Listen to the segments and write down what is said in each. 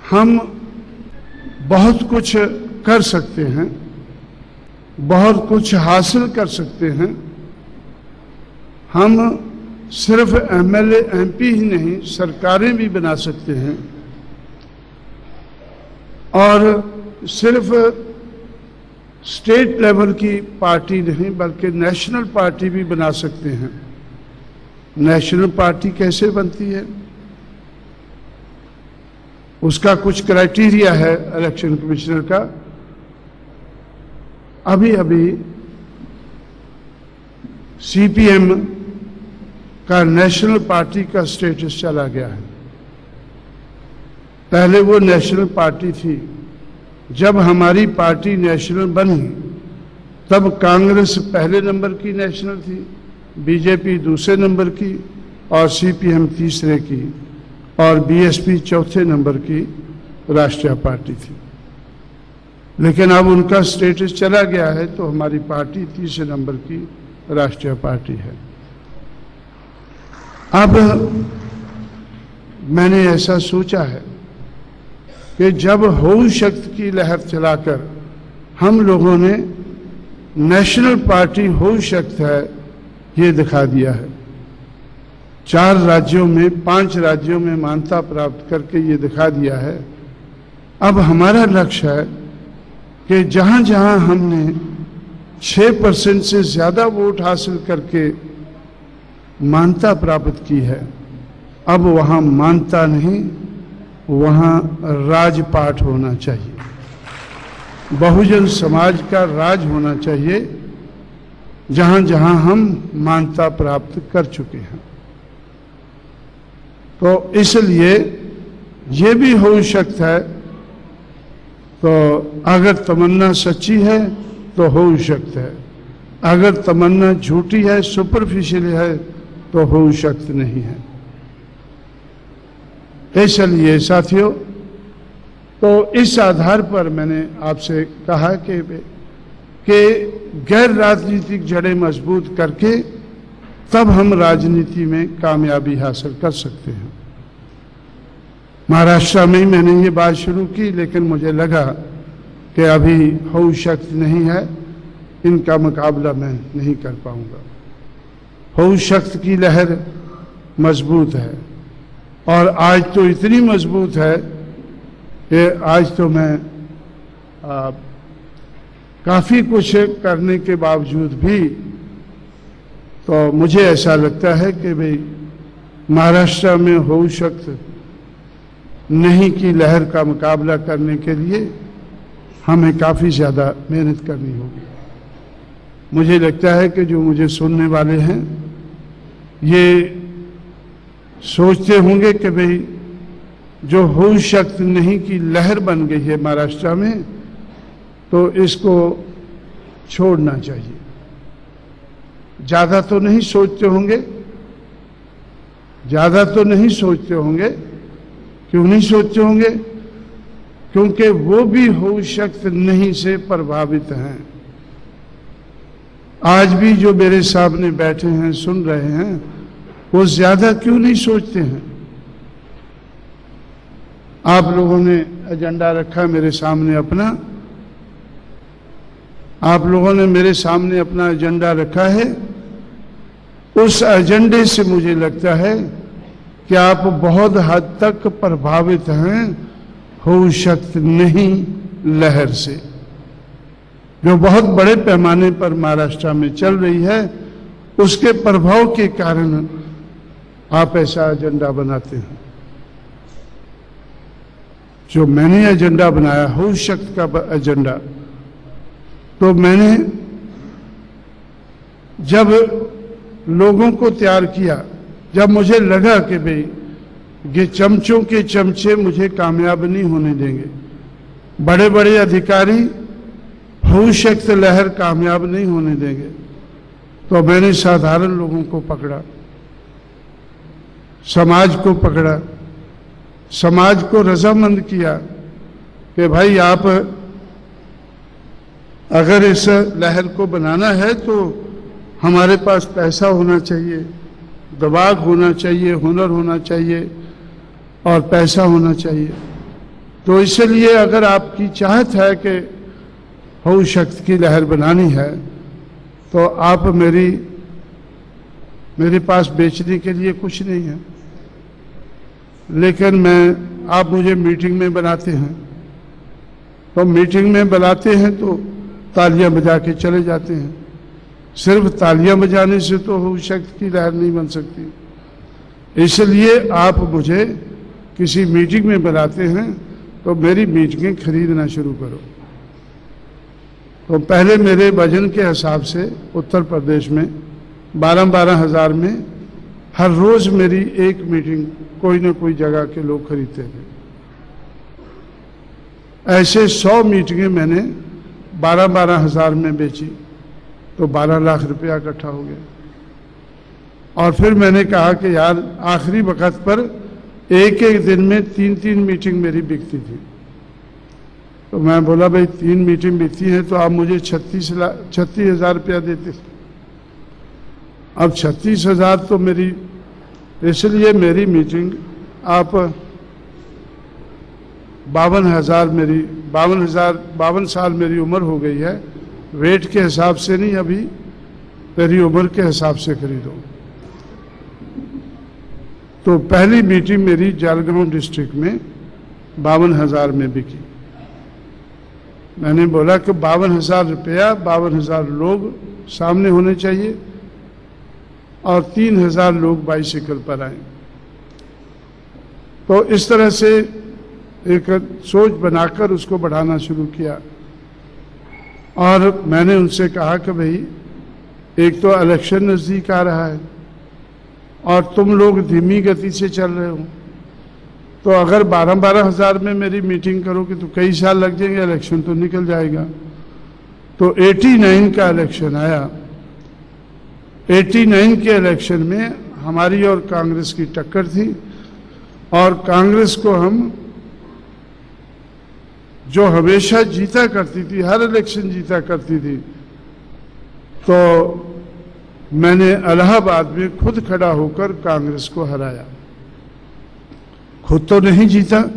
हम बहुत कुछ कर सकते हैं, बहुत कुछ हासिल कर सकते हैं। हम सिर्फ एमएलए एमपी ही नहीं, सरकारें भी बना सकते हैं और सिर्फ स्टेट लेवल की पार्टी नहीं बल्कि नेशनल पार्टी भी बना सकते हैं। नेशनल पार्टी कैसे बनती है, उसका कुछ क्राइटेरिया है इलेक्शन कमिश्नर का। अभी अभी सीपीएम का नेशनल पार्टी का स्टेटस चला गया है। पहले वो नेशनल पार्टी थी। जब हमारी पार्टी नेशनल बनी तब कांग्रेस पहले नंबर की नेशनल थी, बीजेपी दूसरे नंबर की और सीपीएम तीसरे की और बीएसपी चौथे नंबर की राष्ट्रीय पार्टी थी। लेकिन अब उनका स्टेटस चला गया है तो हमारी पार्टी तीसरे नंबर की राष्ट्रीय पार्टी है। अब मैंने ऐसा सोचा है कि जब होऊ शक्ति की लहर चलाकर हम लोगों ने नेशनल पार्टी होऊ शक्ति है ये दिखा दिया है, 4 राज्यों में 5 राज्यों में मान्यता प्राप्त करके ये दिखा दिया है। अब हमारा लक्ष्य है कि जहां जहां हमने 6% से ज्यादा वोट हासिल करके मान्यता प्राप्त की है, अब वहां मान्यता नहीं, वहां राजपाट होना चाहिए, बहुजन समाज का राज होना चाहिए, जहां जहां हम मान्यता प्राप्त कर चुके हैं। तो इसलिए ये भी हो सकता है, तो अगर तमन्ना सच्ची है तो हो सकता है, अगर तमन्ना झूठी है, सुपरफिशियल है तो हो सकता नहीं है। इसलिए साथियों, तो इस आधार पर मैंने आपसे कहा कि गैर राजनीतिक जड़ें मजबूत करके तब हम राजनीति में कामयाबी हासिल कर सकते हैं। महाराष्ट्र में मैंने ये बात शुरू की, लेकिन मुझे लगा कि अभी होऊ शक्ति नहीं है, इनका मुकाबला मैं नहीं कर पाऊंगा। होऊ शक्ति की लहर मजबूत है और आज तो इतनी मजबूत है कि आज तो मैं काफी कुछ करने के बावजूद भी तो मुझे ऐसा लगता है कि भाई महाराष्ट्र में होऊ शक्ति नहीं की लहर का मुकाबला करने के लिए हमें काफी ज्यादा मेहनत करनी होगी। मुझे लगता है कि जो मुझे सुनने वाले हैं ये सोचते होंगे कि भाई जो होऊ शक्ति नहीं की लहर बन गई है महाराष्ट्र में, तो इसको छोड़ना चाहिए। ज्यादा तो नहीं सोचते होंगे, ज्यादा तो नहीं सोचते होंगे। क्यों नहीं सोचते होंगे? क्योंकि वो भी होऊ शक्ति नहीं से प्रभावित हैं। आज भी जो मेरे सामने बैठे हैं, सुन रहे हैं, वो ज्यादा क्यों नहीं सोचते हैं? आप लोगों ने एजेंडा रखा मेरे सामने अपना, आप लोगों ने मेरे सामने अपना एजेंडा रखा है। उस एजेंडे से मुझे लगता है कि आप बहुत हद तक प्रभावित हैं होऊ शक्ति नहीं लहर से, जो बहुत बड़े पैमाने पर महाराष्ट्र में चल रही है। उसके प्रभाव के कारण आप ऐसा एजेंडा बनाते हैं। जो मैंने एजेंडा बनाया होऊ शक्ति का एजेंडा, तो मैंने जब लोगों को तैयार किया, जब मुझे लगा कि भाई ये चमचों के चमचे मुझे कामयाब नहीं होने देंगे, बड़े बड़े अधिकारी होऊ शक्ति लहर कामयाब नहीं होने देंगे, तो मैंने साधारण लोगों को पकड़ा, समाज को पकड़ा, समाज को रजामंद किया कि भाई आप अगर इस लहर को बनाना है तो हमारे पास पैसा होना चाहिए, दिमाग होना चाहिए, हुनर होना चाहिए और पैसा होना चाहिए। तो इसलिए अगर आपकी चाहत है कि हऊ शक्ति की लहर बनानी है तो आप मेरे पास बेचने के लिए कुछ नहीं है, लेकिन आप मुझे मीटिंग में बनाते हैं, तो मीटिंग में बुलाते हैं तो तालियां बजा के चले जाते हैं। सिर्फ तालियां बजाने से तो हऊ शक्ति की लहर नहीं बन सकती। इसलिए आप मुझे किसी मीटिंग में बुलाते हैं तो मेरी मीटिंगें खरीदना शुरू करो। तो पहले मेरे वजन के हिसाब से उत्तर प्रदेश में 12-12 हज़ार में हर रोज मेरी एक मीटिंग कोई ना कोई जगह के लोग खरीदते थे। ऐसे 100 मीटिंगें मैंने 12-12 हज़ार में बेची तो 12 लाख रुपया इकट्ठा हो गया। और फिर मैंने कहा कि यार आखिरी वक्त पर एक एक दिन में 3-3 मीटिंग मेरी बिकती थी। तो मैं बोला भाई 3 मीटिंग बिकती है तो आप मुझे 36,000 रुपया देते। अब 36,000 तो मेरी, इसलिए मेरी मीटिंग आप 52 साल मेरी उम्र हो गई है, वेट के हिसाब से नहीं, अभी मेरी उम्र के हिसाब से खरीदो। तो पहली मीटिंग मेरी जलगांव डिस्ट्रिक्ट में 52,000 में बिकी। मैंने बोला कि 52,000 रुपया, 52,000 लोग सामने होने चाहिए और 3,000 लोग बाइसिकल पर आए। तो इस तरह से एक सोच बनाकर उसको बढ़ाना शुरू किया। और मैंने उनसे कहा कि भाई एक तो इलेक्शन नज़दीक आ रहा है और तुम लोग धीमी गति से चल रहे हो, तो अगर 12-12 हज़ार में मेरी मीटिंग करोगे तो कई साल लग जाएंगे, इलेक्शन तो निकल जाएगा। तो 89 का इलेक्शन आया। 89 के इलेक्शन में हमारी और कांग्रेस की टक्कर थी और कांग्रेस को हम, जो हमेशा जीता करती थी, हर इलेक्शन जीता करती थी, तो मैंने इलाहाबाद में खुद खड़ा होकर कांग्रेस को हराया। खुद तो नहीं जीता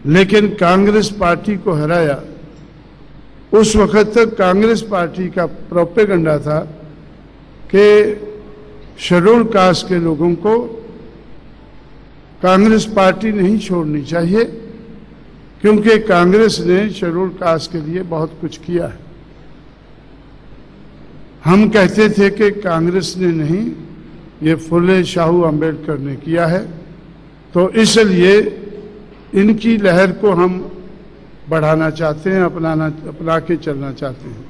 लेकिन कांग्रेस पार्टी को हराया। उस वक्त तक कांग्रेस पार्टी का प्रोपेगेंडा था कि शेड्यूल कास्ट के लोगों को कांग्रेस पार्टी नहीं छोड़नी चाहिए क्योंकि कांग्रेस ने शेड्यूल कास्ट के लिए बहुत कुछ किया है। हम कहते थे कि कांग्रेस ने नहीं, ये फुले शाहू अम्बेडकर ने किया है, तो इसलिए इनकी लहर को हम बढ़ाना चाहते हैं, अपना के चलना चाहते हैं।